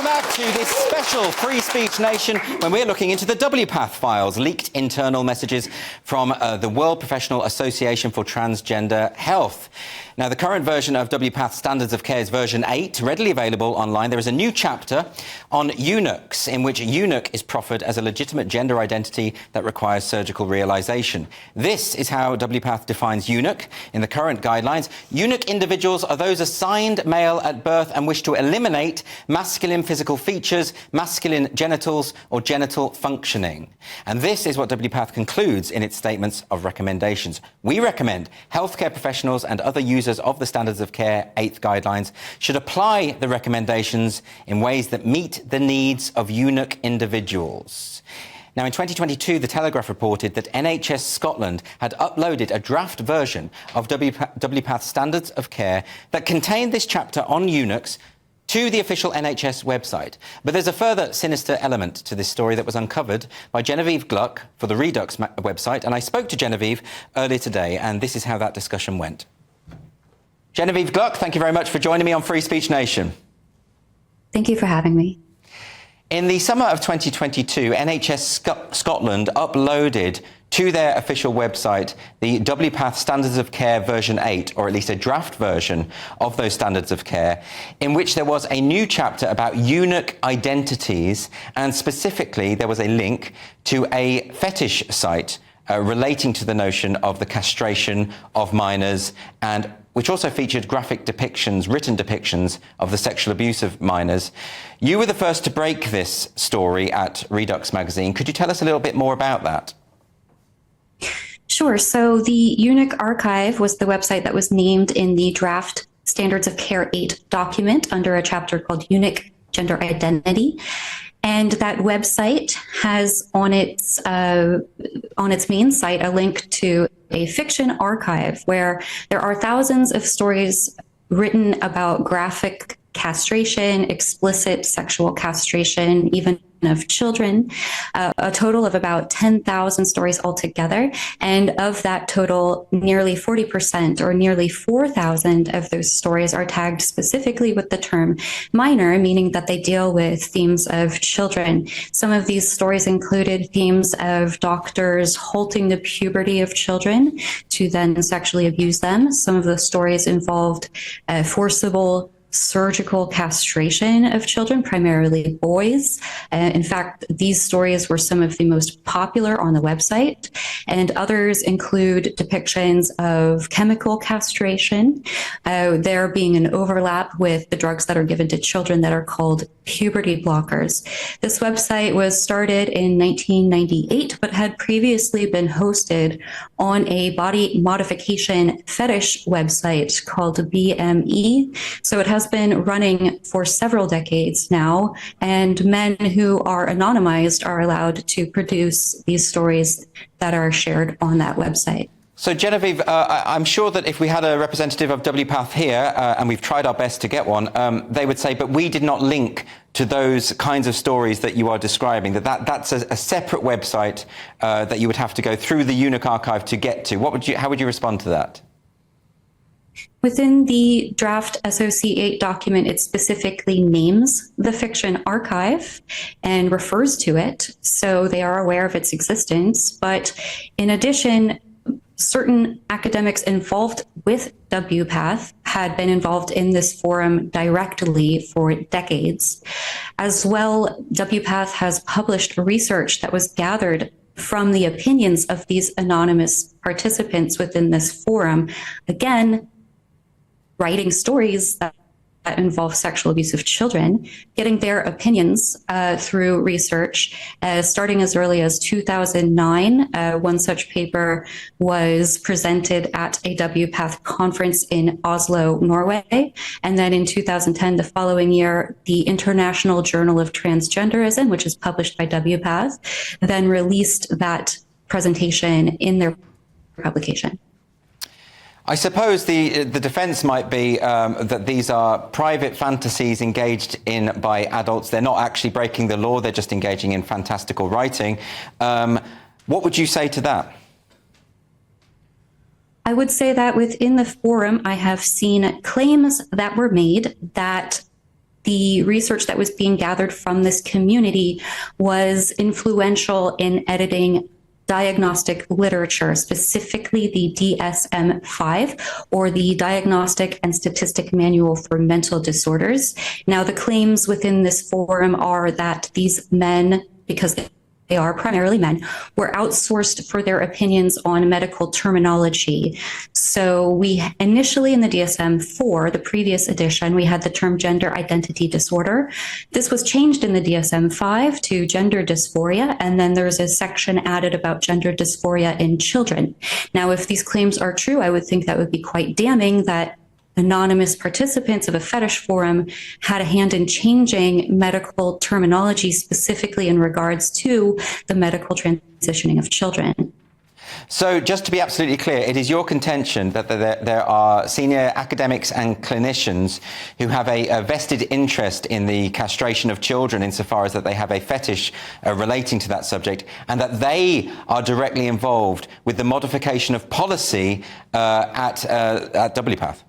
Welcome back to this special Free Speech Nation when we're looking into the WPATH Files, leaked internal messages from the World Professional Association for Transgender Health. Now, the current version of WPATH Standards of Care is version 8, readily available online. There is a new chapter on eunuchs, in which eunuch is proffered as a legitimate gender identity that requires surgical realisation. This is how WPATH defines eunuch in the current guidelines. Eunuch individuals are those assigned male at birth and wish to eliminate masculine physical features, masculine genitals or genital functioning. And this is what WPATH concludes in its statements of recommendations. We recommend healthcare professionals and other users of the Standards of Care 8th guidelines should apply the recommendations in ways that meet the needs of eunuch individuals. Now, in 2022, The Telegraph reported that NHS Scotland had uploaded a draft version of WPATH Standards of Care that contained this chapter on eunuchs to the official NHS website. But there's a further sinister element to this story that was uncovered by Genevieve Gluck for the Redux website, and I spoke to Genevieve earlier today, and this is how that discussion went. Genevieve Gluck, thank you very much for joining me on Free Speech Nation. Thank you for having me. In the summer of 2022, NHS Scotland uploaded to their official website the WPATH Standards of Care version 8, or at least a draft version of those standards of care, in which there was a new chapter about eunuch identities, and specifically there was a link to a fetish site relating to the notion of the castration of minors, and which also featured graphic depictions, written depictions of the sexual abuse of minors. You were the first to break this story at Redux magazine. Could you tell us a little bit more about that? Sure. So the Eunuch Archive was the website that was named in the draft Standards of Care 8 document under a chapter called Eunuch Gender Identity. And that website has on its main site a link to a fiction archive where there are thousands of stories written about graphic castration, explicit sexual castration, even of children, a total of about 10,000 stories altogether. And of that total, nearly 40% or nearly 4,000 of those stories are tagged specifically with the term minor, meaning that they deal with themes of children. Some of these stories included themes of doctors halting the puberty of children to then sexually abuse them. Some of the stories involved forcible surgical castration of children, primarily boys. In fact, these stories were some of the most popular on the website, and others include depictions of chemical castration, there being an overlap with the drugs that are given to children that are called puberty blockers. This website was started in 1998, but had previously been hosted on a body modification fetish website called BME. So it has been running for several decades now, and men who are anonymized are allowed to produce these stories that are shared on that website. So, Genevieve, I'm sure that if we had a representative of WPATH here, and we've tried our best to get one, they would say, but we did not link to those kinds of stories that you are describing, that's a separate website that you would have to go through the Eunuch Archive to get to. How would you respond to that? Within the draft SOC 8 document, it specifically names the fiction archive and refers to it, so they are aware of its existence. But in addition, certain academics involved with WPATH had been involved in this forum directly for decades. As well, WPATH has published research that was gathered from the opinions of these anonymous participants within this forum, again, writing stories that involve sexual abuse of children, getting their opinions through research, starting as early as 2009. One such paper was presented at a WPATH conference in Oslo, Norway. And then in 2010, the following year, the International Journal of Transgenderism, which is published by WPATH, then released that presentation in their publication. I suppose the defence might be that these are private fantasies engaged in by adults. They're not actually breaking the law, they're just engaging in fantastical writing. What would you say to that? I would say that within the forum, I have seen claims that were made that the research that was being gathered from this community was influential in editing diagnostic literature, specifically the DSM-5, or the Diagnostic and Statistic Manual for Mental Disorders. Now, the claims within this forum are that these men, because they are primarily men, were outsourced for their opinions on medical terminology. So we initially in the DSM-4, the previous edition, we had the term gender identity disorder. This was changed in the DSM-5 to gender dysphoria, and then there's a section added about gender dysphoria in children. Now, if these claims are true, I would think that would be quite damning that anonymous participants of a fetish forum had a hand in changing medical terminology, specifically in regards to the medical transitioning of children. So just to be absolutely clear, it is your contention that there are senior academics and clinicians who have a vested interest in the castration of children insofar as that they have a fetish relating to that subject, and that they are directly involved with the modification of policy at WPATH?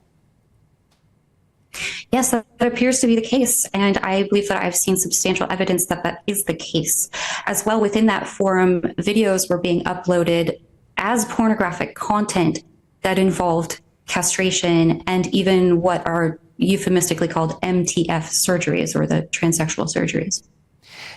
Yes, that appears to be the case, and I believe that I've seen substantial evidence that that is the case. As well, within that forum, videos were being uploaded as pornographic content that involved castration and even what are euphemistically called MTF surgeries, or the transsexual surgeries.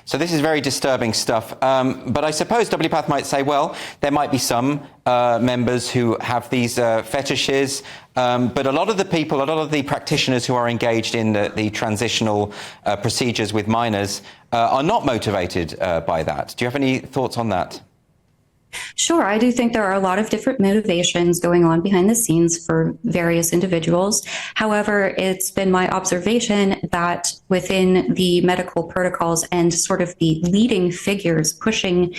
So this is very disturbing stuff. But I suppose WPATH might say, well, there might be some members who have these fetishes, but a lot of the people, a lot of the practitioners who are engaged in the transitional procedures with minors are not motivated by that. Do you have any thoughts on that? Sure, I do think there are a lot of different motivations going on behind the scenes for various individuals. However, it's been my observation that within the medical protocols and sort of the leading figures pushing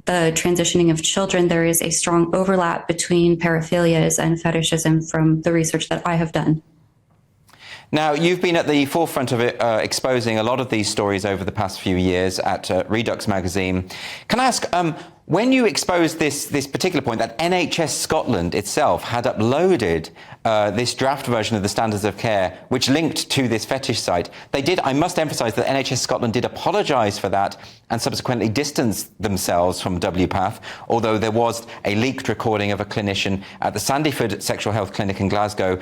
the transitioning of children, there is a strong overlap between paraphilias and fetishism from the research that I have done. Now, you've been at the forefront of it, exposing a lot of these stories over the past few years at Redux magazine. Can I ask, when you exposed this particular point, that NHS Scotland itself had uploaded this draft version of the Standards of Care, which linked to this fetish site, they did, I must emphasise that NHS Scotland did apologise for that and subsequently distanced themselves from WPATH, although there was a leaked recording of a clinician at the Sandyford Sexual Health Clinic in Glasgow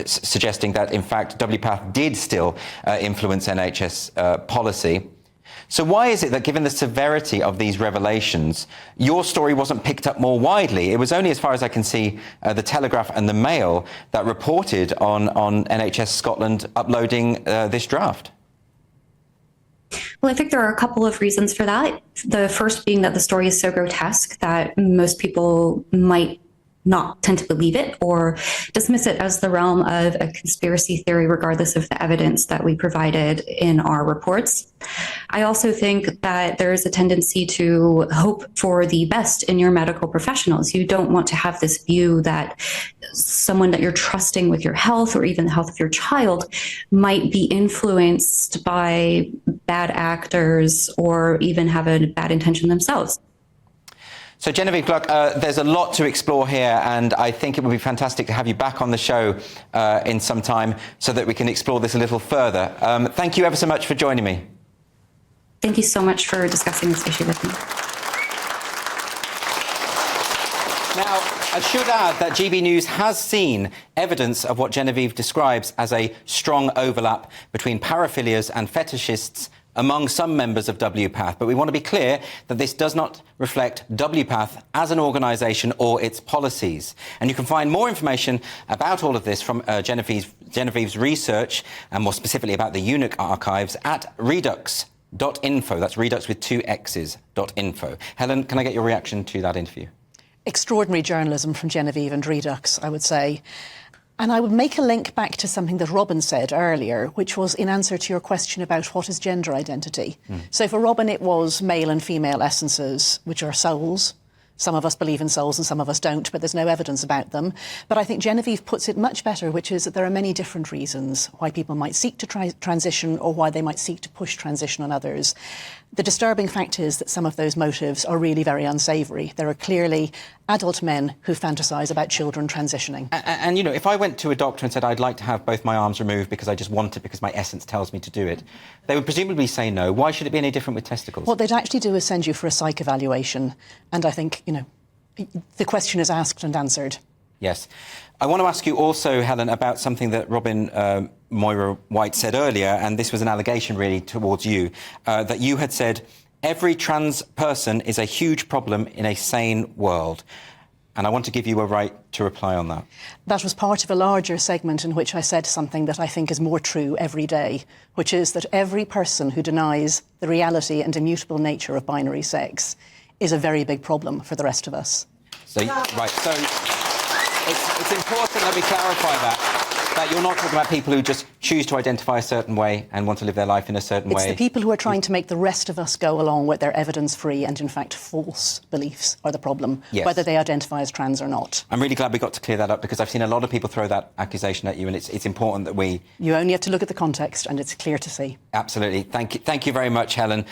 suggesting that, in fact, WPATH did still influence NHS policy. So why is it that, given the severity of these revelations, your story wasn't picked up more widely? It was only, as far as I can see, the Telegraph and the Mail that reported on NHS Scotland uploading this draft. Well, I think there are a couple of reasons for that. The first being that the story is so grotesque that most people might not tend to believe it or dismiss it as the realm of a conspiracy theory, regardless of the evidence that we provided in our reports. I also think that there is a tendency to hope for the best in your medical professionals. You don't want to have this view that someone that you're trusting with your health or even the health of your child might be influenced by bad actors or even have a bad intention themselves. So, Genevieve Gluck, there's a lot to explore here, and I think it would be fantastic to have you back on the show in some time so that we can explore this a little further. Thank you ever so much for joining me. Thank you so much for discussing this issue with me. Now, I should add that GBNews has seen evidence of what Genevieve describes as a strong overlap between paraphilias and fetishists among some members of WPATH, but we want to be clear that this does not reflect WPATH as an organisation or its policies. And you can find more information about all of this from Genevieve's research, and more specifically about the Eunuch Archives, at redux.info. That's redux with 2 X's.info. Helen, can I get your reaction to that interview? Extraordinary journalism from Genevieve and Redux, I would say. And I would make a link back to something that Robin said earlier, which was in answer to your question about what is gender identity. So for Robin, it was male and female essences, which are souls. Some of us believe in souls and some of us don't, but there's no evidence about them. But I think Genevieve puts it much better, which is that there are many different reasons why people might seek to transition or why they might seek to push transition on others. The disturbing fact is that some of those motives are really very unsavoury. There are clearly adult men who fantasise about children transitioning. And, you know, if I went to a doctor and said I'd like to have both my arms removed because I just want it because my essence tells me to do it, they would presumably say no. Why should it be any different with testicles? What they'd actually do is send you for a psych evaluation. And I think, you know, the question is asked and answered. Yes. I want to ask you also, Helen, about something that Robin Moira White said earlier, and this was an allegation really towards you, that you had said every trans person is a huge problem in a sane world. And I want to give you a right to reply on that. That was part of a larger segment in which I said something that I think is more true every day, which is that every person who denies the reality and immutable nature of binary sex is a very big problem for the rest of us. So, right, so it's important that we clarify that you're not talking about people who just choose to identify a certain way and want to live their life in a certain way. It's the people who are trying to make the rest of us go along with their evidence-free and, in fact, false beliefs are the problem, yes, whether they identify as trans or not. I'm really glad we got to clear that up because I've seen a lot of people throw that accusation at you, and it's important that we... You only have to look at the context and it's clear to see. Absolutely. Thank you very much, Helen.